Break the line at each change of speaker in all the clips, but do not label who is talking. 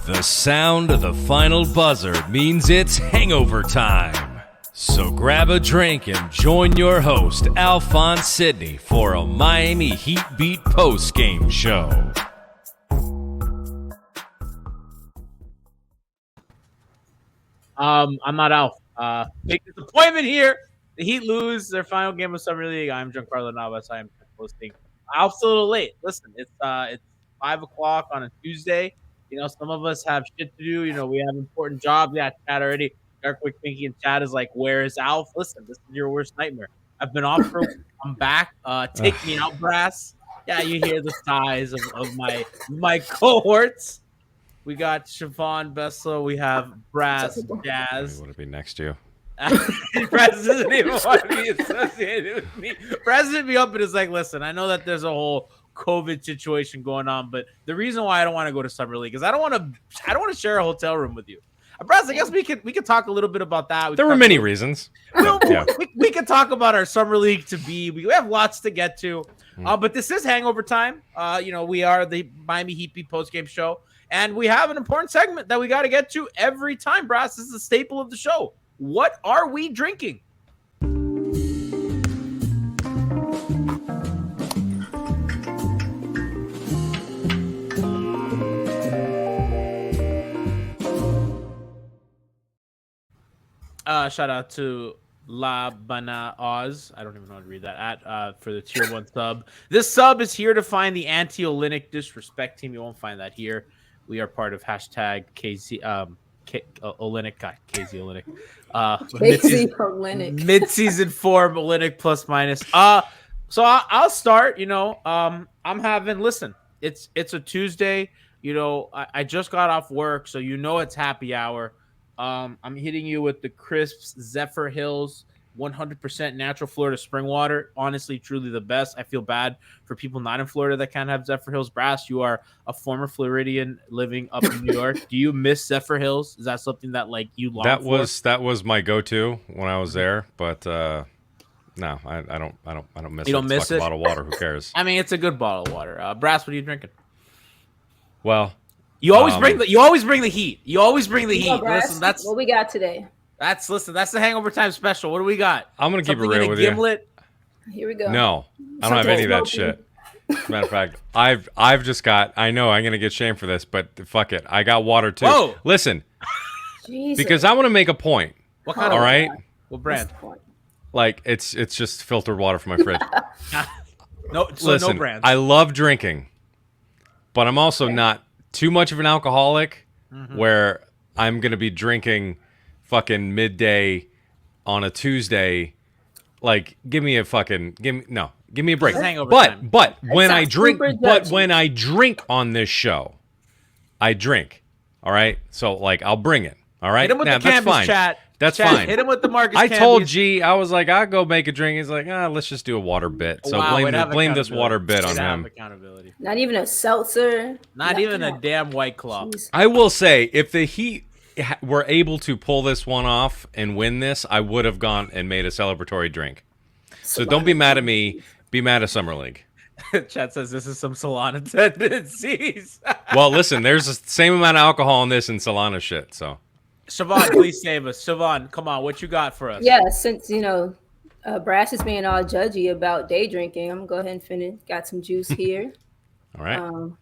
The sound of the final buzzer means it's hangover time. So grab a drink and join your host, Alphonse Sidney, for a Miami Heat Beat post-game show.
I'm not Alf. Big disappointment here. The Heat lose their final game of Summer League. I'm Giancarlo Navas. I am hosting. Alf's a little late. Listen, it's 5:00 on a Tuesday. You know, some of us have shit to do. You know, we have important jobs. Yeah, Chad already. Dark Quick Thinking and Chad is like, where is Alf? Listen, this is your worst nightmare. I've been off for a week. I'm back. Take me out, Brass. Yeah, you hear the sighs of my cohorts. We got Siobhan Beslow. We have Brassjazz.
Want to be next to you?
Brass doesn't even want to be associated with me. Brass hit me up and is like, listen, I know that there's a whole COVID situation going on, but the reason why I don't want to go to Summer League is I don't want to share a hotel room with you. Brass, I guess we could talk a little bit about that.
There were many reasons.
We could talk about our Summer League to be. We have lots to get to. But this is Hangover Time. We are the Miami Heat Beat post-game show. And we have an important segment that we got to get to every time, Brass. This is a staple of the show. What are we drinking? Shout out to La Bana Oz. I don't even know how to read that for the tier 1 sub. This sub is here to find the anti-Olynyk disrespect team. You won't find that here. We are part of hashtag KZ Olynyk guy. KZ Olynyk. Mid-season form Olynyk plus minus. So I'll start. I'm having. Listen, it's a Tuesday. I just got off work, so it's happy hour. I'm hitting you with the crisps Zephyr Hills 100% natural Florida spring water. Honestly, truly the best. I feel bad for people not in Florida that can't have Zephyr Hills. Brass, you are a former Floridian living up in New York. Do you miss Zephyr Hills? Is that something that you long for?
That was my go-to when I was there, but no, I don't miss it.
You don't miss it?
A bottle of water. Who cares?
I mean, it's a good bottle of water. Brass, what are you drinking?
Well,
you always bring the heat. You always bring the heat. Listen, that's
what we got today.
That's the Hangover Time special. What do we got?
I'm gonna keep it real with you.
Here we go.
No, I don't have any of that shit. Matter of fact, I've just got. I know I'm gonna get shamed for this, but fuck it. I got water too.
Whoa.
Listen,
Jesus.
because I want to make a point.
What kind
all
of
right?
What brand?
It's just filtered water from my fridge.
No brand.
I love drinking, but I'm also not too much of an alcoholic where I'm gonna be drinking fucking midday on a Tuesday. Give me a break. But when I drink on this show, I drink. All right, so I'll bring it. All right,
hit him with the campus chat.
That's fine.
Hit him with the Marcus.
I told G, I was like, I'll go make a drink. He's like, let's just do a water bit. So blame this water bit on him.
Accountability.
Not even a seltzer.
Not even a damn White Claw.
Jeez.
I will say, if the Heat were able to pull this one off and win this, I would have gone and made a celebratory drink. So don't be mad at me. Be mad at Summer League.
Chat says this is some Solana tendencies.
Well, listen, there's the same amount of alcohol in this and Solana shit. So,
Siobhan, please save us. Siobhan, come on, what you got for us?
Yeah, since Brass is being all judgy about day drinking, I'm gonna go ahead and finish. Got some juice here.
All right.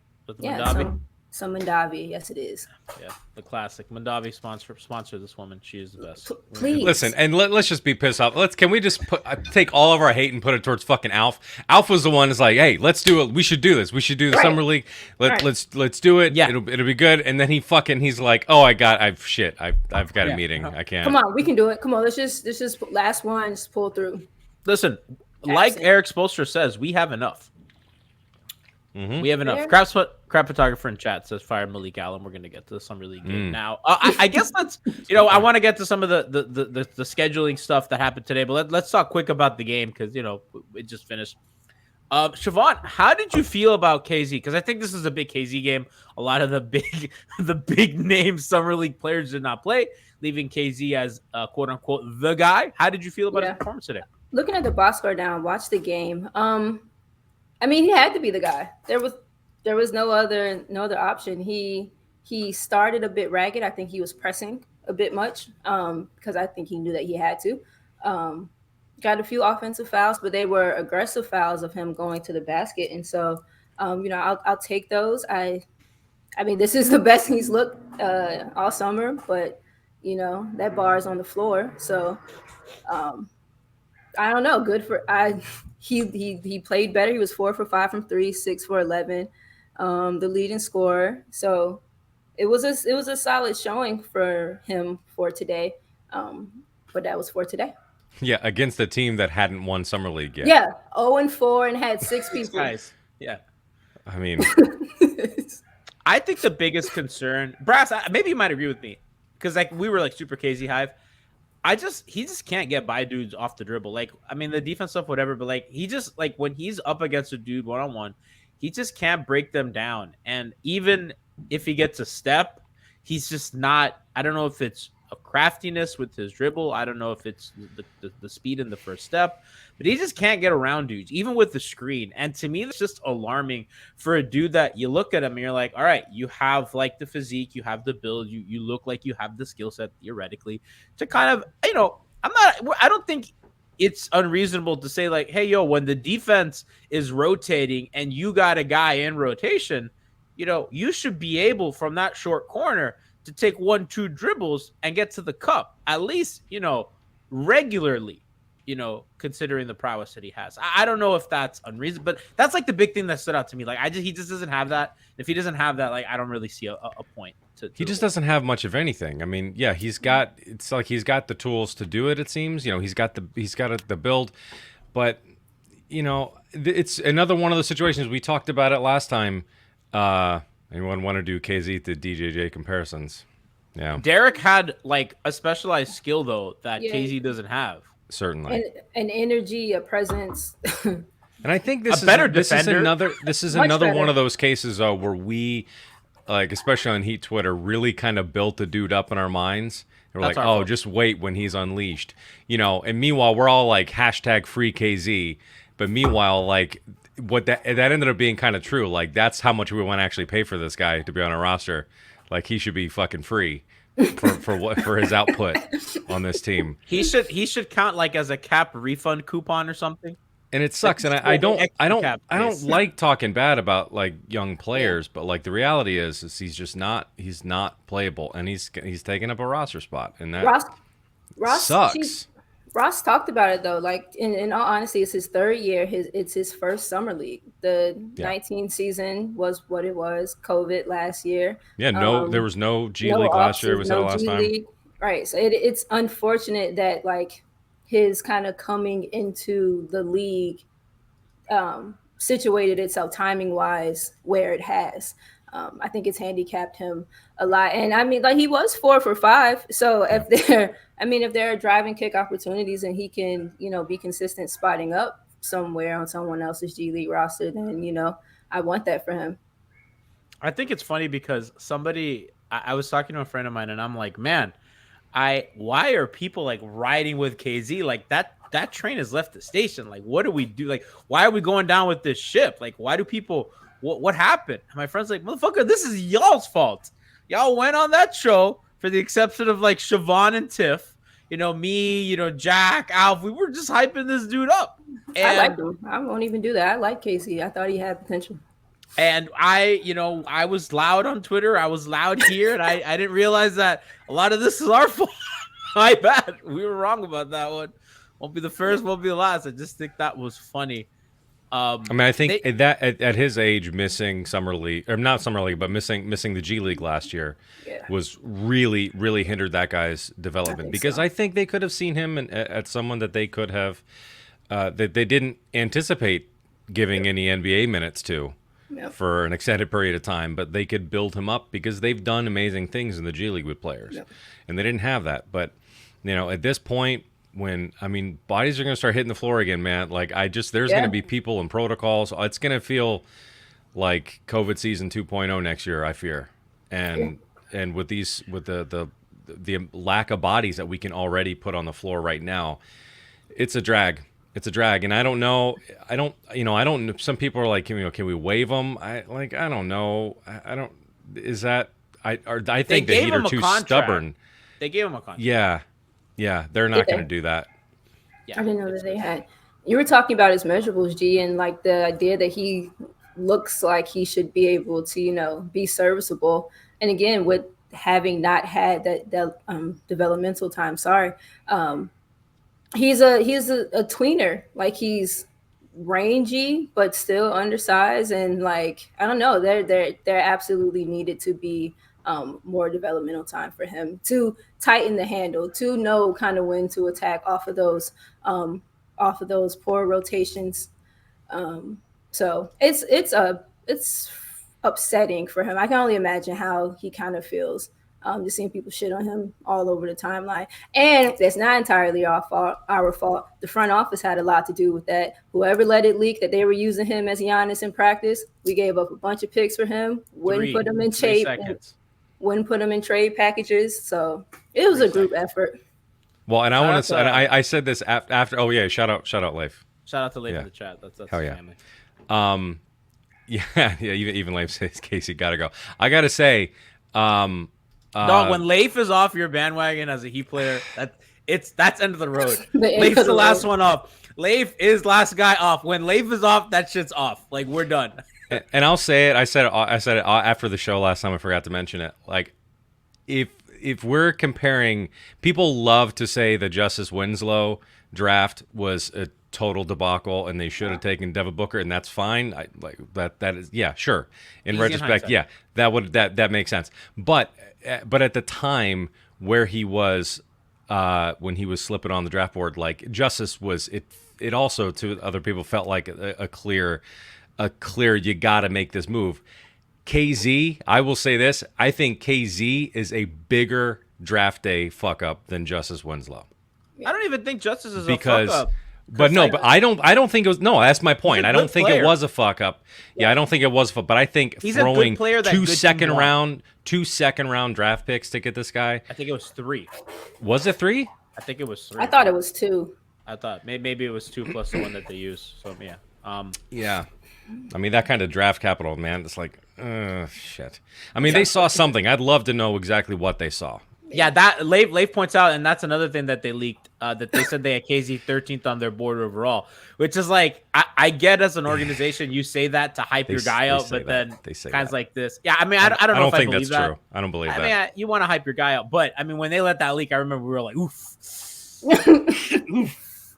Some Mandavi. Yes, it is.
Yeah, the classic Mandavi sponsor this woman. She is the best.
Please
listen, and let's just be pissed off. Can we just take all of our hate and put it towards fucking Alf? Alf was the one that's like, hey, let's do it. We should do this. We should do the Summer League. Let's do it.
Yeah,
it'll be good. And then he's like, oh, I've got a meeting. I can't.
Come on, we can do it. Come on, let's just last one. Just pull through.
Listen, like Eric Spoelstra says, we have enough. We have enough. Crap photographer in chat says fire Malik Allen. We're gonna get to the Summer League game now. I guess let's. I want to get to some of the scheduling stuff that happened today, but let's talk quick about the game because it just finished. Siobhan, how did you feel about KZ? Because I think this is a big KZ game. A lot of the big name Summer League players did not play, leaving KZ as quote unquote the guy. How did you feel about his performance today?
Looking at the box score down, watch the game. I mean, he had to be the guy. There was no other option. He He started a bit ragged. I think he was pressing a bit much because I think he knew that he had to. Got a few offensive fouls, but they were aggressive fouls of him going to the basket. And so, I'll take those. I mean, this is the best he's looked all summer, but that bar is on the floor. So I don't know. Good for I. He played better. He was 4 for 5 from three, 6 for 11, the leading scorer. So it was a solid showing for him for today. But that was for today.
Yeah, against a team that hadn't won Summer League yet.
Yeah, 0-4 and had 6 people.
Guys, yeah.
I mean,
I think the biggest concern, Brass, maybe you might agree with me, because like we were like super KZ Hive. He just can't get by dudes off the dribble. Like, I mean, the defense stuff, whatever, but like he just like when he's up against a dude 1-on-1, he just can't break them down. And even if he gets a step, he's just not. I don't know if it's a craftiness with his dribble. I don't know if it's the speed in the first step, but he just can't get around dudes, even with the screen. And to me, that's just alarming for a dude that you look at him and you're like, all right, you have like the physique, you have the build, you look like you have the skill set theoretically to kind of, I don't think it's unreasonable to say like, hey, yo, when the defense is rotating and you got a guy in rotation, you should be able from that short corner to take 1-2 dribbles and get to the cup, at least, regularly, considering the prowess that he has. I don't know if that's unreasonable, but that's like the big thing that stood out to me. Like, he just doesn't have that. If he doesn't have that, like, I don't really see a point to
he just doesn't have much of anything. I mean, yeah, he's got the tools to do it. It seems, he's got the build, but it's another one of those situations. We talked about it last time. Anyone want to do KZ to DJJ comparisons? Yeah.
Derek had like a specialized skill though that
Yeah.
KZ doesn't have.
Certainly.
An energy, a presence.
And I think this is another one of those cases where we, like, especially on Heat Twitter, really kind of built the dude up in our minds. And we're like, oh, just wait when he's unleashed. And meanwhile, we're all like #free KZ. But meanwhile, like, that ended up being kind of true. Like, that's how much we want to actually pay for this guy to be on our roster. Like, he should be fucking free for his output on this team.
He should count like as a cap refund coupon or something.
And it sucks. And I don't like talking bad about like young players, but like the reality is he's not playable, and he's taking up a roster spot, and that
Ross
sucks.
Ross talked about it though. Like in all honesty, it's his third year. It's his first summer league. The 19 season was what it was. COVID last year.
Yeah, there was no G League last year. Was that the last time?
Right. So it's unfortunate that like his kind of coming into the league situated itself timing wise where it has. I think it's handicapped him a lot. And I mean, like, he was 4 for 5. So if there are driving kick opportunities and he can, be consistent spotting up somewhere on someone else's G League roster, then, I want that for him.
I think it's funny because I was talking to a friend of mine and I'm like, man, why are people like riding with KZ? Like that train has left the station. Like, what do we do? Like, why are we going down with this ship? Like, why do people, what happened? And my friend's like, motherfucker, this is y'all's fault. Y'all went on that show for the exception of like Siobhan and Tiff, me, Jack, Alf. We were just hyping this dude up. And
I like him. I won't even do that. I like Casey. I thought he had potential.
And I was loud on Twitter. I was loud here, and I didn't realize that a lot of this is our fault. My bad. We were wrong about that one. Won't be the first, won't be the last. I just think that was funny.
I think at his age, missing summer league, or not summer league, but missing the G League last year was really, really hindered that guy's development. Because I think they could have seen him at someone that they could have that they didn't anticipate giving any NBA minutes to for an extended period of time, but they could build him up because they've done amazing things in the G League with players, and they didn't have that. But at this point, when bodies are going to start hitting the floor again, man. Like there's going to be people and protocols. It's going to feel like COVID season 2.0 next year, I fear. And with the lack of bodies that we can already put on the floor right now, it's a drag. It's a drag, and I don't know. Some people are like, can we waive them? I don't know. I think the Heat are too stubborn.
They gave him a contract.
Yeah, they're not going to do that.
Yeah, I didn't know that they had. You were talking about his measurables, G, and like the idea that he looks like he should be able to, be serviceable. And again, with having not had that developmental time, he's a tweener. Like he's rangy but still undersized, and like I don't know, there absolutely needed to be more developmental time for him to tighten the handle, to know kind of when to attack off of those poor rotations. So it's upsetting for him. I can only imagine how he kind of feels. Just seeing people shit on him all over the timeline. And that's not entirely our fault. The front office had a lot to do with that. Whoever let it leak that they were using him as Giannis in practice, we gave up a bunch of picks for him. Wouldn't put him in trade packages. So it was a group effort.
Well, and I want to say, I said this after. Oh yeah, shout out, Leif.
Shout out to Leif in the chat. That's
hell
his
yeah.
family.
Yeah. Even Leif says Casey gotta go. I gotta say,
Dog, when Leif is off your bandwagon as a Heat player, that's end of the road. Leif's the last one off. Leif is last guy off. When Leif is off, that shit's off. Like we're done.
And I'll say it. I said it after the show last time. I forgot to mention it. Like, if we're comparing, people love to say the Justice Winslow draft was a total debacle and they should have taken Devin Booker, and that's fine. That is sure. In retrospect, that makes sense. But at the time where he was when he was slipping on the draft board, like Justice was it also to other people felt like a clear you got to make this move. KZ, I will say this, I think KZ is a bigger draft day fuck up than Justice Winslow.
I don't even think Justice is a fuck up.
But I don't think it was. No, that's my point. I don't think it was a fuck up. Yeah, I don't think it was. But I think
he's
throwing
a good player that
two second round draft picks to get this guy.
I think it was 3.
Was it 3?
I think it was 3.
I thought it was 2.
I thought maybe it was 2 plus the one that they used. So yeah.
Yeah. I mean, that kind of draft capital, man. It's like, shit. I mean, they saw something. I'd love to know exactly what they saw.
Yeah, that Leif points out, and that's another thing that they leaked, that they said they had KZ 13th on their board overall, which is like, I get as an organization, you say that to hype your guy up, but then guys like this. Yeah, I mean, I don't know if I believe that.
True. I don't believe that.
I mean, you want to hype your guy up, but I mean, when they let that leak, I remember we were like, oof.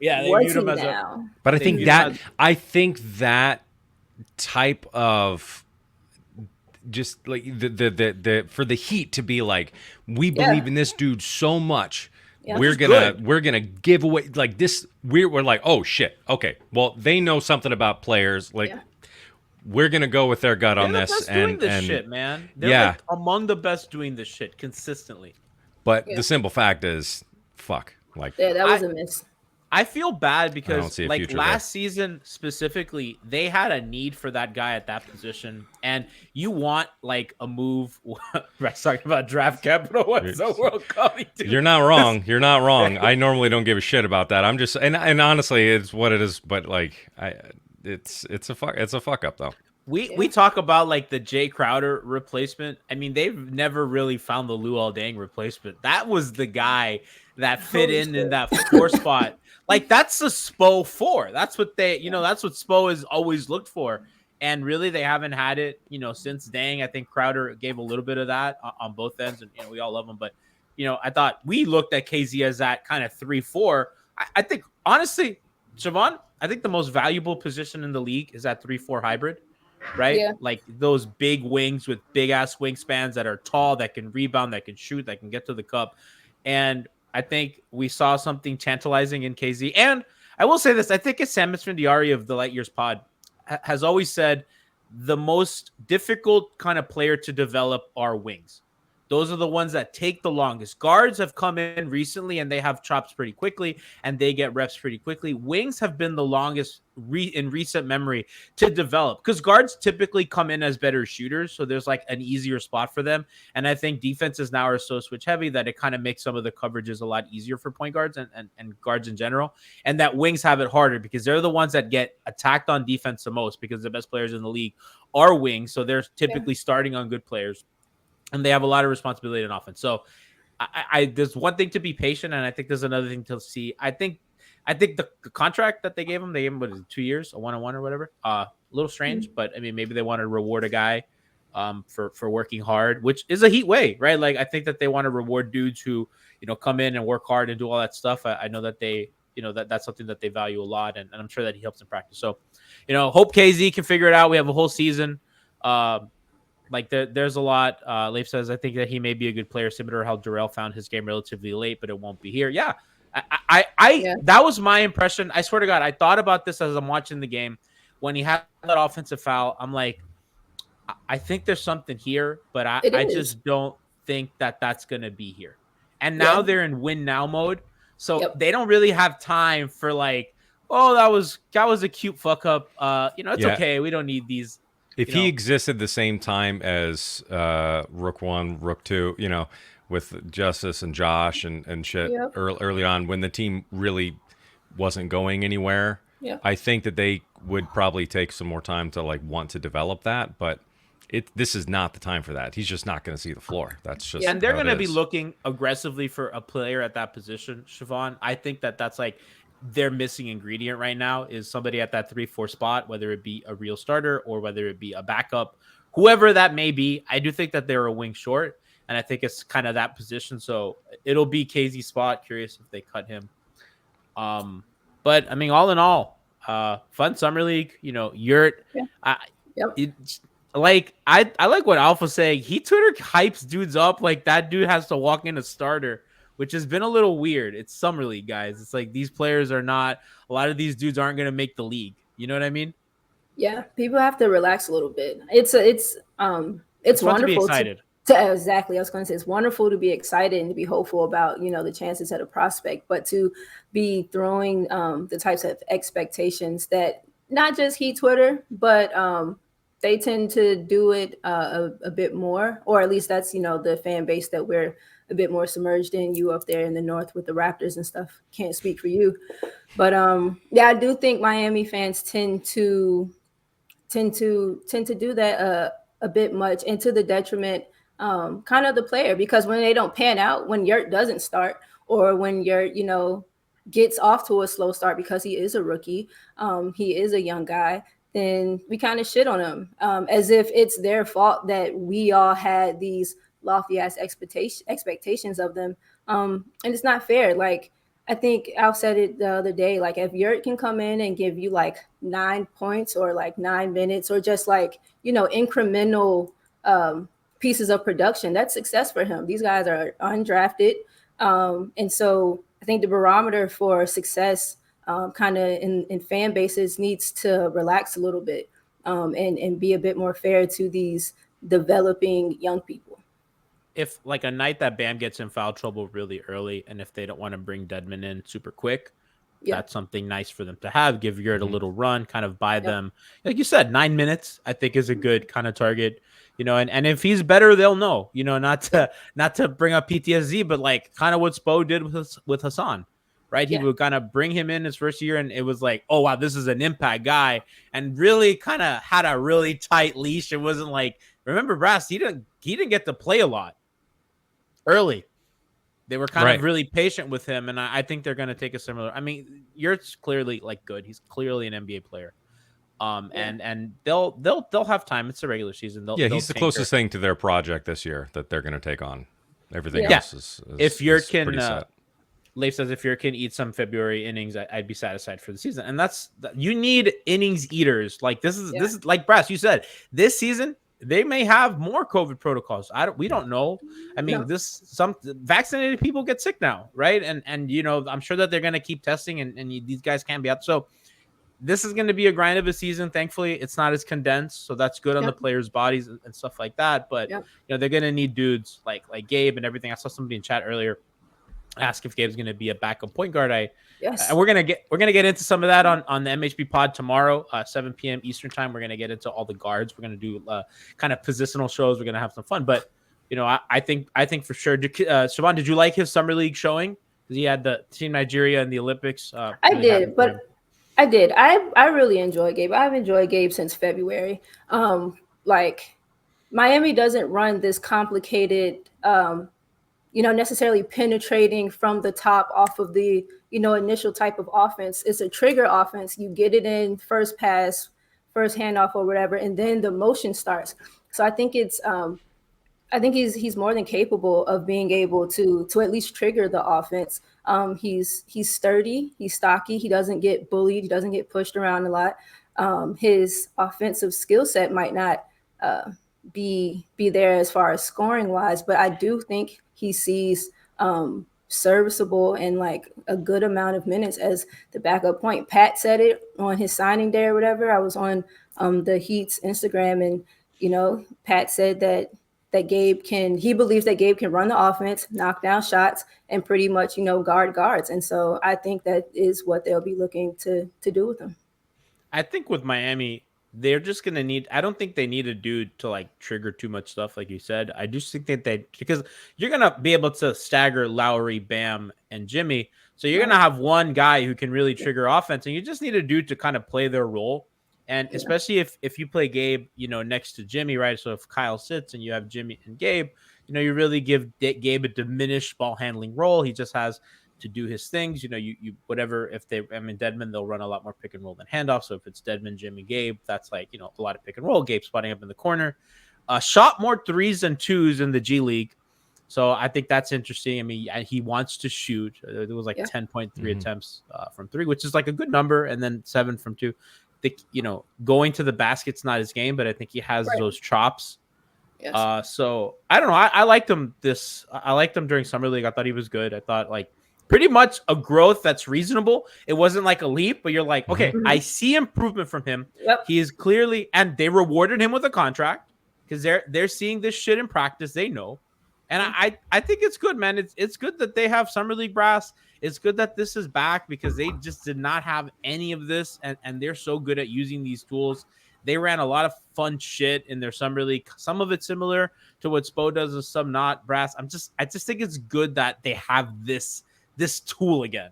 Yeah, they viewed him as a...
But I think that type of... just like the for the Heat to be like, we believe in this dude so much, we're gonna give away like this. We're like, oh shit, okay, well they know something about players, like we're gonna go with their gut on this.
Doing this shit, man. They're like among the best doing this shit consistently.
But the simple fact is, fuck, like
that was a miss.
I feel bad because like last season specifically, they had a need for that guy at that position, and you want like a move. Brett's talking about draft capital. What's the world coming to?
You're not wrong. You're not wrong. I normally don't give a shit about that. I'm just and honestly, it's what it is. But like, it's a fuck up though.
We talk about like the Jay Crowder replacement. I mean, they've never really found the Luol Deng replacement. That was the guy that fit in that 4 spot. Like that's the Spo 4. That's what that's what Spo has always looked for. And really they haven't had it, since Deng. I think Crowder gave a little bit of that on both ends, and we all love him. But I thought we looked at KZ as that kind of 3-4. I think honestly, Siobhan, I think the most valuable position in the league is that 3-4 hybrid. Right? Yeah. Like those big wings with big ass wingspans that are tall, that can rebound, that can shoot, that can get to the cup. And I think we saw something tantalizing in KZ. And I will say this, I think it's Sam Esfandiari of the Light Years pod has always said the most difficult kind of player to develop are wings. Those are the ones that take the longest. Guards have come in recently and they have chops pretty quickly and they get reps pretty quickly. Wings have been the longest in recent memory to develop because guards typically come in as better shooters. So there's like an easier spot for them. And I think defenses now are so switch heavy that it kind of makes some of the coverages a lot easier for point guards and guards in general. And that wings have it harder because they're the ones that get attacked on defense the most because the best players in the league are wings. So they're typically starting on good players. and they have a lot of responsibility in offense. So I there's one thing to be patient, and I think there's another thing to see. I think the contract that they gave him what is it, 2 years, a 1-on-1 or whatever. A little strange, but I mean maybe they want to reward a guy for working hard, which is a Heat way, right? Like I think that they want to reward dudes who come in and work hard and do all that stuff. I know that they that's something that they value a lot, and I'm sure that he helps in practice. So hope KZ can figure it out. We have a whole season. Like there's a lot. Leif says, I think that he may be a good player, similar to how Durrell found his game relatively late, but it won't be here. Yeah.
Yeah.
That was my impression. I swear to God, I thought about this as I'm watching the game. When he had that offensive foul, I'm like, I think there's something here, but I just don't think that that's going to be here. And now they're in win now mode. So they don't really have time for like, oh, that was a cute fuck up. It's okay. We don't need these.
If he existed the same time as Rook 1, Rook 2, with Justice and Josh and shit early on when the team really wasn't going anywhere, I think that they would probably take some more time to like want to develop that. But this is not the time for that. He's just not going to see the floor. That's just
and they're going to be looking aggressively for a player at that position, Siobhan. I think that's like their missing ingredient right now is somebody at that 3-4 spot, whether it be a real starter or whether it be a backup, whoever that may be. I do think that they're a wing short, and I think it's kind of that position. So it'll be KZ's spot. Curious if they cut him. But I mean, all in all, fun summer league. Yurt. Like I like what Alpha's saying. He Twitter hypes dudes up like that dude has to walk in a starter, which has been a little weird. It's summer league, guys. It's like these players are not. A lot of these dudes aren't going to make the league. You know what I mean?
Yeah, people have to relax a little bit. It's wonderful
to be excited.
Exactly. I was going to say it's wonderful to be excited and to be hopeful about the chances at a prospect, but to be throwing the types of expectations that not just Heat Twitter, but they tend to do it a bit more, or at least that's the fan base that we're a bit more submerged in. You up there in the north with the Raptors and stuff. Can't speak for you, but I do think Miami fans tend to do that a bit much, and to the detriment kind of the player, because when they don't pan out, when Yurt doesn't start, or when Yurt gets off to a slow start because he is a rookie, he is a young guy, then we kind of shit on him as if it's their fault that we all had these lofty ass expectations of them, and it's not fair. Like I think Al said it the other day, like if Yurt can come in and give you like 9 points or like 9 minutes or just like incremental pieces of production, that's success for him. These guys are undrafted, and so I think the barometer for success kind of in fan bases needs to relax a little bit, and be a bit more fair to these developing young people.
If like a night that Bam gets in foul trouble really early, and if they don't want to bring Dedmon in super quick, that's something nice for them to have. Give Yurt a little run, kind of buy them, like you said, 9 minutes. I think is a good kind of target. And if he's better, they'll know. Not to bring up PTSD, but like kind of what Spo did with Hassan. Right, he would kind of bring him in his first year, and it was like, oh wow, this is an impact guy, and really kind of had a really tight leash. It wasn't like, remember Brass, he didn't get to play a lot early. They were kind of really patient with him, and I think they're going to take a similar. I mean, Yurt's clearly like good. He's clearly an NBA player, and they'll have time. It's a regular season.
He's the closest thing to their project this year that they're going to take on. Everything else is
if Yurt can.
Pretty set.
Leif says if Yurt can eat some February innings, I'd be satisfied for the season. And you need innings eaters. Like this is like Brass, you said, this season they may have more COVID protocols. We don't know. I mean, some vaccinated people get sick now, right? And I'm sure that they're going to keep testing, and these guys can't be out. So this is going to be a grind of a season. Thankfully, it's not as condensed, so that's good on the players' bodies and stuff like that. But they're going to need dudes like Gabe and everything. I saw somebody in chat earlier ask if Gabe's going to be a backup point guard. And we're gonna get into some of that on the MHB pod tomorrow, 7 p.m. Eastern time. We're gonna get into all the guards. We're gonna do kind of positional shows. We're gonna have some fun. But I think for sure. Siobhan, did you like his summer league showing? Because he had the Team Nigeria in the Olympics.
I did, but I did. I really enjoy Gabe. I've enjoyed Gabe since February. Like Miami doesn't run this complicated, necessarily penetrating from the top off of the, initial type of offense. It's a trigger offense. You get it in first pass, first handoff or whatever, and then the motion starts. So I think he's more than capable of being able to at least trigger the offense. He's sturdy, he's stocky, he doesn't get bullied, he doesn't get pushed around a lot. His offensive skill set might not be there as far as scoring wise, but I do think he sees serviceable and like a good amount of minutes as the backup point. Pat said it on his signing day or whatever. I was on the Heat's Instagram, and Pat said that he believes that Gabe can run the offense, knock down shots, and pretty much guard guards. And so I think that is what they'll be looking to do with him.
I think with Miami, they're just going to need, I don't think they need a dude to like trigger too much stuff, like you said. I just think that because you're going to be able to stagger Lowry, Bam, and Jimmy. So you're going to have one guy who can really trigger offense, and you just need a dude to kind of play their role. And especially if you play Gabe, next to Jimmy, right? So if Kyle sits and you have Jimmy and Gabe, you really give Gabe a diminished ball handling role. He just has to do his things. You whatever. Dedmon, they'll run a lot more pick and roll than handoff. So if it's Dedmon, Jimmy, Gabe, that's like, a lot of pick and roll. Gabe spotting up in the corner. Shot more threes than twos in the G League. So I think that's interesting. I mean, he wants to shoot. It was like 10.3 attempts from three, which is like a good number. And then 7 from two. Going to the basket's not his game, but I think he has those chops. Yes. So I don't know. I liked him I liked him during Summer League. I thought he was good. I thought like pretty much a growth that's reasonable. It wasn't like a leap, but you're like, okay, I see improvement from him.
Yep.
He is clearly, and they rewarded him with a contract because they're seeing this shit in practice. They know. And I think it's good, man. It's good that they have Summer League brass. It's good that this is back because they just did not have any of this, and they're so good at using these tools. They ran a lot of fun shit in their Summer League. Some of it similar to what Spo does, and some not. Brass. I just think it's good that they have this tool again.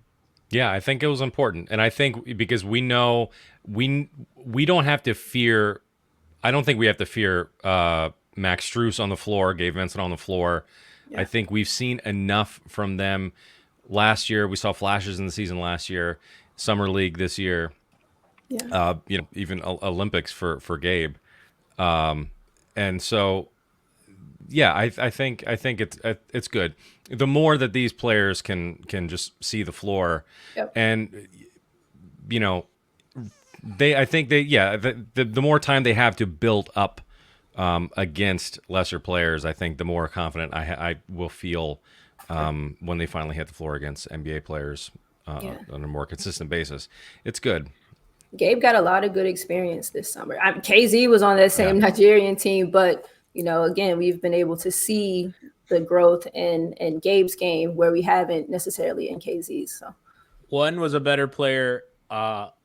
Yeah, I think it was important, and I think because we know we don't have to fear. I don't think we have to fear Max Strus on the floor, Gabe Vincent on the floor. Yeah. I think we've seen enough from them. Last year, we saw flashes in the season last year, Summer League this year, even Olympics for Gabe. And so, yeah, I think it's good. The more that these players can just see the floor, and the more time they have to build up against lesser players, I think the more confident I will feel when they finally hit the floor against NBA players on a more consistent basis. It's good.
Gabe got a lot of good experience this summer. KZ was on that same Nigerian team, but again, we've been able to see the growth in Gabe's game where we haven't necessarily in KZ's. So
one was a better player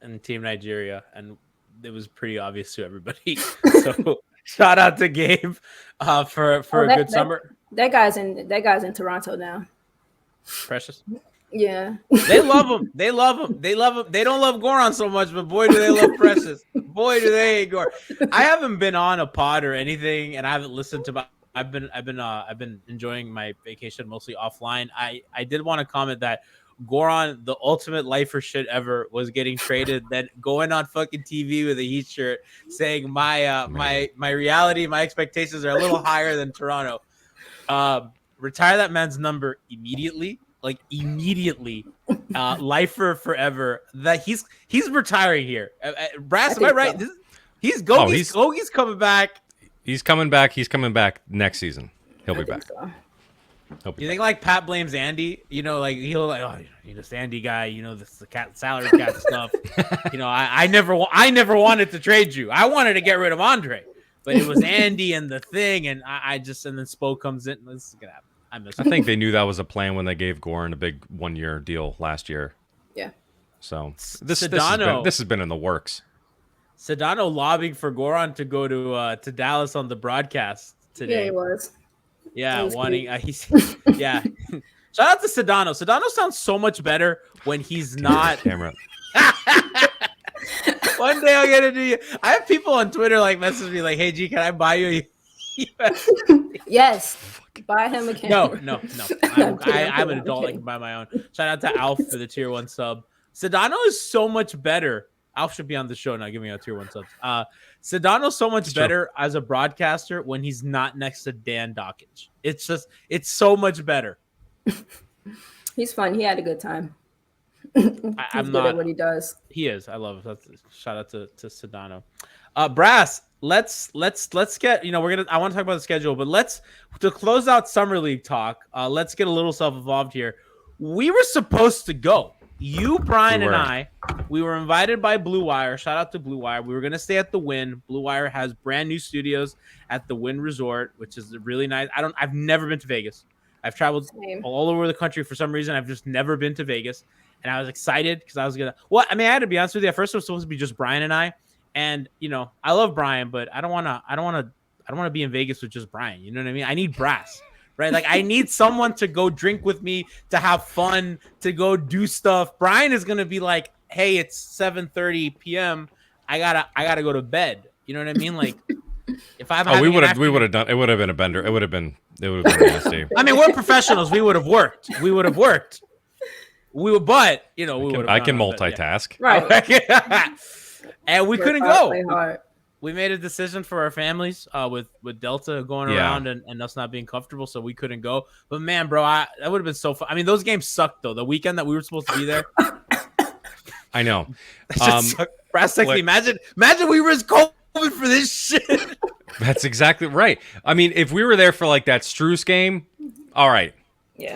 in Team Nigeria, and it was pretty obvious to everybody. So shout out to Gabe for a good summer.
That guy's in Toronto now.
Precious.
Yeah.
They love him. They love him. They love him. They don't love Goran so much, but boy, do they love Precious. Boy, do they hate Goran. I haven't been on a pod or anything, and I haven't listened to. I've been enjoying my vacation mostly offline. I did want to comment that Goran, the ultimate lifer shit ever, was getting traded, then going on fucking TV with a Heat shirt saying my reality, my expectations are a little higher than Toronto. Retire that man's number immediately. Like immediately, lifer forever. That he's retiring here. Brass, am I right? So. He's coming back.
He's coming back. He's coming back next season. He'll be back.
So.
You think like Pat blames Andy? Like he'll like, oh, this Andy guy. This the salary cap stuff. I never wanted to trade you. I wanted to get rid of Andre, but it was Andy and the thing, and and then Spo comes in. This is gonna happen.
I think they knew that was a plan when they gave Goran a big 1-year deal last year.
Yeah.
So this has been in the works.
Sedano lobbying for Goran to go to Dallas on the broadcast today.
Yeah, he was.
Yeah, wanting he's yeah. Shout out to Sedano. Sedano sounds so much better when he's not.
Camera.
One day I'll get into you. I have people on Twitter like message me like, "Hey G, can I buy you
Yes. Buy him a camera.
No.
I'm kidding,
I'm an
I'm
adult. I
kidding.
can buy my own. Shout out to Alf for the tier 1 sub. Sedano is so much better. Alf should be on the show now, giving out tier 1 subs. Sedano's so much better as a broadcaster when he's not next to Dan Dawkins. It's so much better.
He's fun. He had a good time.
I'm
good at what he does.
He is. I love it. That's shout out to Sedano. Brass, let's get, I want to talk about the schedule, but to close out Summer League talk, let's get a little self-involved here. We were supposed to go. You, Brian, and I, we were invited by Blue Wire. Shout out to Blue Wire. We were going to stay at the Wynn. Blue Wire has brand new studios at the Wynn Resort, which is really nice. I've never been to Vegas. I've traveled all over the country for some reason. I've just never been to Vegas. And I was excited because I was going to, I had to be honest with you. At first it was supposed to be just Brian and I. And, I love Brian, but I don't want to be in Vegas with just Brian. You know what I mean? I need Brass. Right? Like, I need someone to go drink with me, to have fun, to go do stuff. Brian is going to be like, hey, it's 7:30 p.m. I gotta go to bed. You know what I mean? Like, if I'm
we would have done, it would have been a bender. It would have been nasty.
I mean, we're professionals. We would have worked. But, we would
I can multitask.
Right.
And we couldn't go. We made a decision for our families with Delta going around and us not being comfortable, so we couldn't go. But man, bro, that would have been so fun. I mean, those games sucked though. The weekend that we were supposed to be there,
I know.
Brass texted me, imagine we risked COVID for this shit.
That's exactly right. I mean, if we were there for like that Struce game, all right,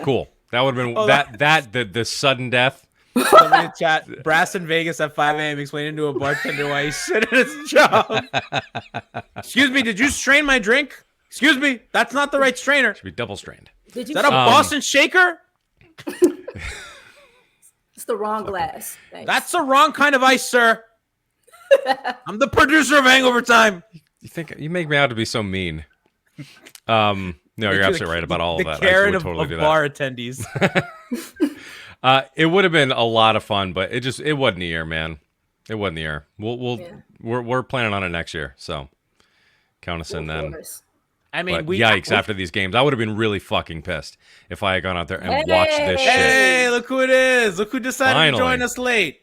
cool. That would have been the sudden death.
Somebody in chat, Brass in Vegas at 5 a.m. explaining to a bartender why he's shit at his job. Excuse me, did you strain my drink? Excuse me, that's not the right strainer.
Should be double strained.
Is that a Boston Shaker?
It's the wrong glass. Thanks.
That's the wrong kind of ice, sir. I'm the producer of Hangover Time.
You think you make me out to be so mean? No, you're absolutely right about all of that.
The Karen
of
bar attendees.
It would have been a lot of fun, but it wasn't the year, man. It wasn't the year. We're planning on it next year, so count us in then.
I mean,
yikes! After these games, I would have been really fucking pissed if I had gone out there and watched this shit.
Hey, look who it is! Look who decided to join us late.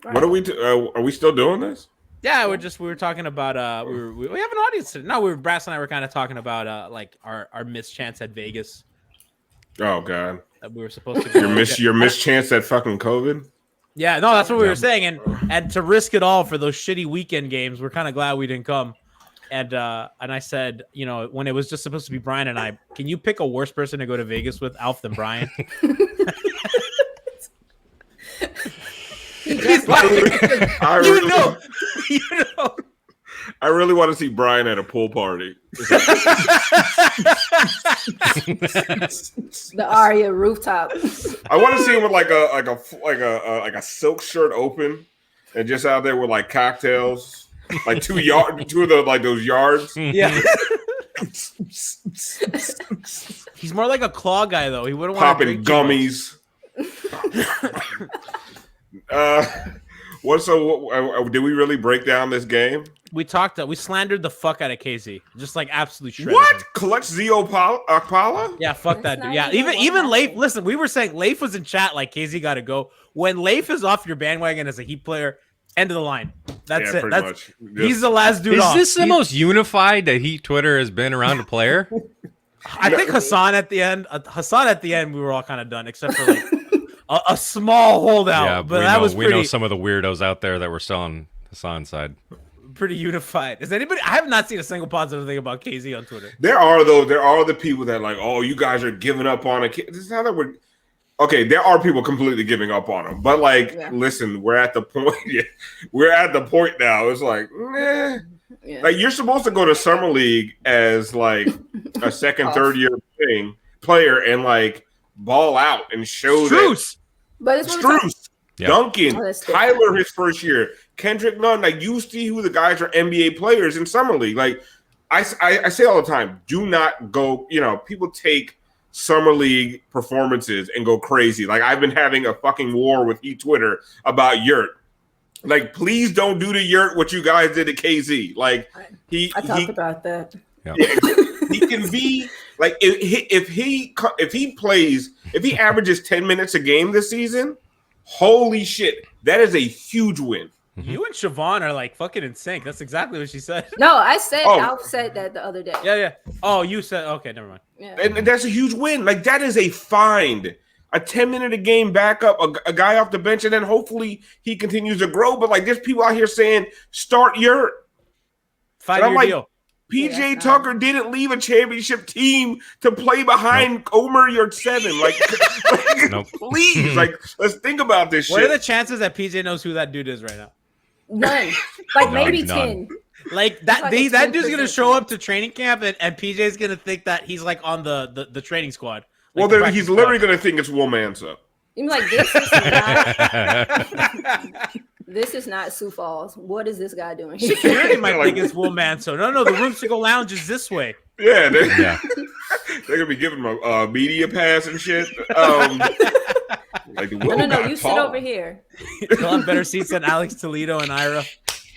What are we? Are we still doing this?
Yeah, we were talking about we have an audience today. No, Brass and I were kind of talking about like our missed chance at Vegas.
Oh God.
We were supposed to go.
Your mischance at fucking COVID.
Yeah, no, that's what we were saying, and to risk it all for those shitty weekend games, we're kind of glad we didn't come. And I said, when it was just supposed to be Brian and I, can you pick a worse person to go to Vegas with, Alf, than Brian? He's laughing. You know.
I really want to see Brian at a pool party.
The Aria rooftop.
I want to see him with like a silk shirt open, and just out there with like cocktails, like two of the like those yards.
Yeah. He's more like a claw guy though. He wouldn't want
popping gummies. Did we really break down this game?
We slandered the fuck out of KZ. Just like absolutely shredded.
What?
Him.
Clutch Zio Akpala?
Yeah, fuck that dude. Yeah, even Leif, listen, we were saying Leif was in chat like KZ got to go. When Leif is off your bandwagon as a Heat player, end of the line. That's it.
Pretty much.
He's the last dude off.
Is this the most unified that Heat Twitter has been around a player?
I think Hassan at the end, we were all kind of done, except for like a small holdout. Yeah, but
we know some of the weirdos out there that were still on Hassan's side.
Pretty unified. Is anybody? I have not seen a single positive thing about KZ on Twitter.
There are the people that like, oh, you guys are giving up on it. This is how that we're. Okay, there are people completely giving up on him, but like, listen, we're at the point. We're at the point now. It's like, like you're supposed to go to Summer League as like a second, third year player and like ball out and show
Struce.
But it's
Struce. Duncan, Tyler, his first year, Kendrick Nunn. Like you see who the guys are NBA players in Summer League. Like I say all the time, do not go. People take Summer League performances and go crazy. Like I've been having a fucking war with Twitter about Yurt. Like please don't do to Yurt what you guys did to KZ. Like
I talked about that.
Yeah.
He can be like if he averages 10 minutes a game this season, holy shit, that is a huge win.
You and Siobhan are like fucking in sync. That's exactly what she said.
No, I said Alf said that the other day.
Yeah. Oh, you said okay. Never mind.
Yeah.
And that's a huge win. Like that is a find. A 10-minute a game backup, a guy off the bench, and then hopefully he continues to grow. But like there's people out here saying start your
5-year deal.
PJ Tucker didn't leave a championship team to play behind Omer Yurtseven. Like, please, like, let's think about this shit.
What are the chances that PJ knows who that dude is right now?
None. Like maybe 10.
Like that dude's gonna show up to training camp and PJ's gonna think that he's like on the training squad. Like
well, he's literally gonna think it's Will Manso.
You're like, this is not Sioux Falls. What is this guy doing here?
Security might think it's Will Manso. No, the Rooms to Go Lounge is this way.
Yeah, they're gonna be giving him a media pass and shit. Like,
no, you sit over here.
They'll have better seats than Alex Toledo and Ira.